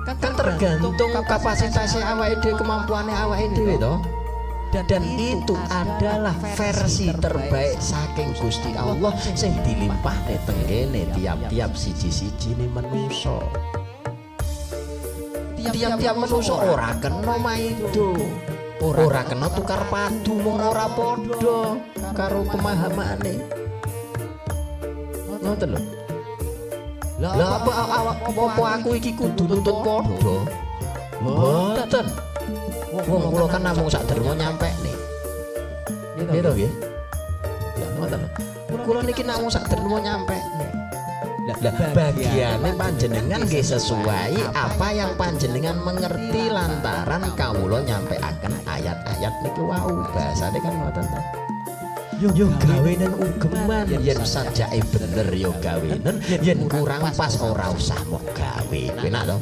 kan tergantung kapasitasnya awake dhewe, kemampuannya awake dhewe to. Dan itu adalah versi terbaik saking Gusti Allah sing dilimpahne tenggene tiap-tiap siji-sijine manusa. Tiap-tiap manusa ora kena maido, ora kena tukar padu, mung ora padha karo pemahamane. Ngoten lho. Lah apa aku iki kudu nuntut padha? Mboten. Wong kula kan namung sak derma nyampe nih. Gitu nggih. Lah ngoten. Kula niki namung sak derma nyampe nih. Lah bagiane panjenengan nggih sesuai apa yang panjenengan mengerti lantaran kawula nyampeaken ayat-ayat niki wau. Bahasane kan ngoten to. Yo gawenan ugeman, yen sajake bener yo gawenan, yen kurang pas ora usah mok gawe. Enak to?